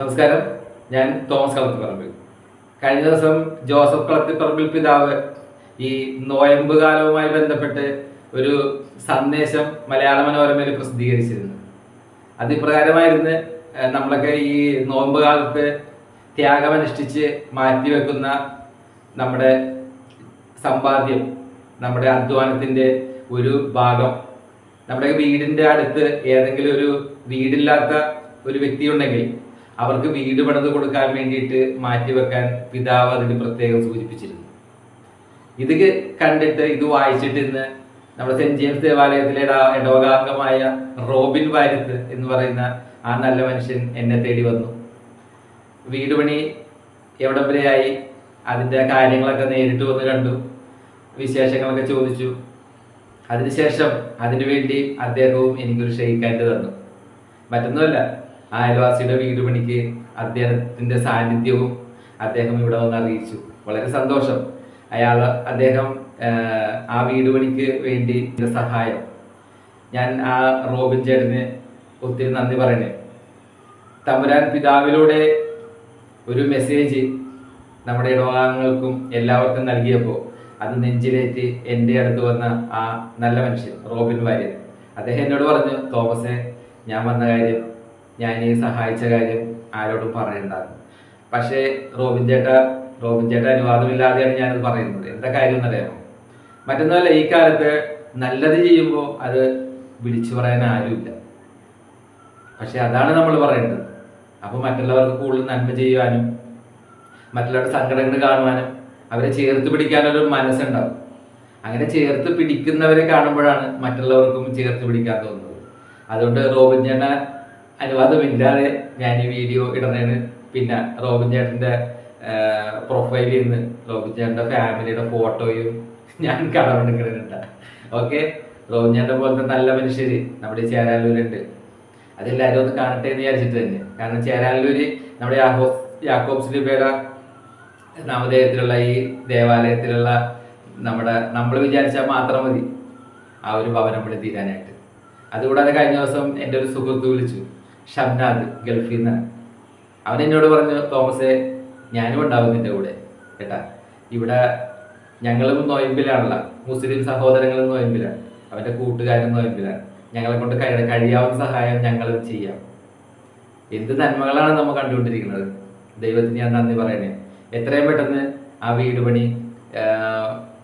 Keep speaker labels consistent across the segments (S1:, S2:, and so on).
S1: നമസ്കാരം, ഞാൻ തോമസ് കളത്തിപ്പറമ്പിൽ. കഴിഞ്ഞ ദിവസം ജോസഫ് കളത്തിപ്പറമ്പിൽ പിതാവ് ഈ നോയമ്പ് കാലവുമായി ബന്ധപ്പെട്ട് ഒരു സന്ദേശം മലയാള മനോരമയിൽ പ്രസിദ്ധീകരിച്ചിരുന്നു. അതിപ്രകാരമായിരുന്നു, നമ്മളൊക്കെ ഈ നോയമ്പ് കാലത്ത് ത്യാഗമനുഷ്ഠിച്ച് മാറ്റിവെക്കുന്ന നമ്മുടെ സമ്പാദ്യം, നമ്മുടെ അധ്വാനത്തിൻ്റെ ഒരു ഭാഗം നമ്മുടെ വീടിൻ്റെ അടുത്ത് ഏതെങ്കിലും ഒരു വീടില്ലാത്ത ഒരു വ്യക്തി ഉണ്ടെങ്കിൽ അവർക്ക് വീട് പണിത് കൊടുക്കാൻ വേണ്ടിയിട്ട് മാറ്റിവെക്കാൻ പിതാവ് അതിന് പ്രത്യേകം സൂചിപ്പിച്ചിരുന്നു. ഇത് കണ്ടിട്ട്, ഇത് വായിച്ചിട്ട് ഇന്ന് നമ്മുടെ സെന്റ് ജെയിംസ് ദേവാലയത്തിലെ ഇടവകാംഗമായ റോബിൻ വാര്യത്ത് എന്ന് പറയുന്ന ആ നല്ല മനുഷ്യൻ എന്നെ തേടി വന്നു. വീട് പണി എവിടം വരെയായി, അതിൻ്റെ കാര്യങ്ങളൊക്കെ നേരിട്ട് വന്ന് കണ്ടു, വിശേഷങ്ങളൊക്കെ ചോദിച്ചു. അതിനുശേഷം അതിനുവേണ്ടി അദ്ദേഹവും എനിക്കൊരു ഷെയ്ക്കാൻഡ് തന്നു. മറ്റൊന്നുമല്ല, ആ അയൽവാസിയുടെ വീട് പണിക്ക് അദ്ദേഹത്തിൻ്റെ സാന്നിധ്യവും അദ്ദേഹം ഇവിടെ വന്ന് അറിയിച്ചു. വളരെ സന്തോഷം. അദ്ദേഹം ആ വീട് പണിക്ക് വേണ്ടി സഹായം, ഞാൻ ആ റോബിൻ ചേട്ടന് ഒത്തിരി നന്ദി പറയണേ. തമ്പുരാൻ പിതാവിലൂടെ ഒരു മെസ്സേജ് നമ്മുടെ ഇടവകാംഗങ്ങൾക്കും എല്ലാവർക്കും നൽകിയപ്പോൾ അത് നെഞ്ചിലേറ്റ് എൻ്റെ അടുത്ത് വന്ന ആ നല്ല മനുഷ്യൻ റോബിൻ വാര്യർ, അദ്ദേഹം എന്നോട് പറഞ്ഞു, തോമസേ, ഞാൻ വന്ന കാര്യം, ഞാൻ ഈ സഹായിച്ച കാര്യം ആരോടും പറയണ്ടായിരുന്നു. പക്ഷേ റോബിൻ ചേട്ട അനുവാദമില്ലാതെയാണ് ഞാനത് പറയുന്നത്. എന്താ കാര്യം എന്നറിയാമോ? മറ്റൊന്നുമല്ല, ഈ കാലത്ത് നല്ലത് ചെയ്യുമ്പോൾ അത് വിളിച്ചു പറയാൻ ആരുമില്ല. പക്ഷെ അതാണ് നമ്മൾ പറയേണ്ടത്. അപ്പോൾ മറ്റുള്ളവർക്ക് കൂടുതൽ നന്മ ചെയ്യുവാനും മറ്റുള്ളവരുടെ സങ്കടങ്ങൾ കാണുവാനും അവരെ ചേർത്ത് പിടിക്കാനൊരു മനസ്സുണ്ടാവും. അങ്ങനെ ചേർത്ത് പിടിക്കുന്നവരെ കാണുമ്പോഴാണ് മറ്റുള്ളവർക്കും ചേർത്ത് പിടിക്കാൻ തോന്നുന്നത്. അതുകൊണ്ട് റോബിൻ ചേട്ട അനുവാദമില്ലാതെ ഞാൻ ഈ വീഡിയോ ഇടുന്നതിന്, പിന്നെ റോബിൻ ചേട്ടൻ്റെ പ്രൊഫൈലിൽ നിന്ന് റോബിൻ ചേട്ടൻ്റെ ഫാമിലിയുടെ ഫോട്ടോയും ഞാൻ കടമെടുക്കുന്നുണ്ട്. ഓക്കെ, റോബിൻ ചേട്ടൻ്റെ പോലത്തെ നല്ല മനുഷ്യർ നമ്മുടെ ചേരാനല്ലൂരുണ്ട്. അതെല്ലാവരും ഒന്ന് കാണട്ടെ എന്ന് വിചാരിച്ചിട്ട് തന്നെ. കാരണം ചേരാനല്ലൂര് നമ്മുടെ യാക്കോബ്സ് ലിബയുടെ നാമധേയത്തിലുള്ള ഈ ദേവാലയത്തിലുള്ള നമ്മൾ വിചാരിച്ചാൽ മാത്രം മതി ആ ഒരു ഭവനം പണി തീരാനായിട്ട്. അതുകൂടാതെ കഴിഞ്ഞ ദിവസം എൻ്റെ ഒരു സുഹൃത്ത് വിളിച്ചു, ഷംനാദ്, ഗൾഫിൽ നിന്ന്. അവൻ എന്നോട് പറഞ്ഞു, തോമസേ, ഞാനും ഉണ്ടാവും നിൻ്റെ കൂടെ കേട്ടാ. ഇവിടെ ഞങ്ങളും നോയമ്പിലാണല്ല, മുസ്ലിം സഹോദരങ്ങളും നോയമ്പിലാണ്, അവൻ്റെ കൂട്ടുകാരും നോയമ്പിലാണ്. ഞങ്ങളെ കൊണ്ട് കഴിയാവുന്ന സഹായം ഞങ്ങളും ചെയ്യാം. എന്ത് നന്മകളാണ് നമ്മൾ കണ്ടുകൊണ്ടിരിക്കുന്നത്. ദൈവത്തിന് ഞാൻ നന്ദി പറയണേ. എത്രയും പെട്ടെന്ന് ആ വീട് പണി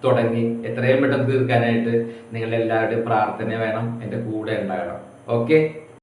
S1: തുടങ്ങി എത്രയും പെട്ടെന്ന് തീർക്കാനായിട്ട് നിങ്ങളെല്ലാവരുടെയും പ്രാർത്ഥന വേണം, എൻ്റെ കൂടെ ഉണ്ടാകണം. ഓക്കെ.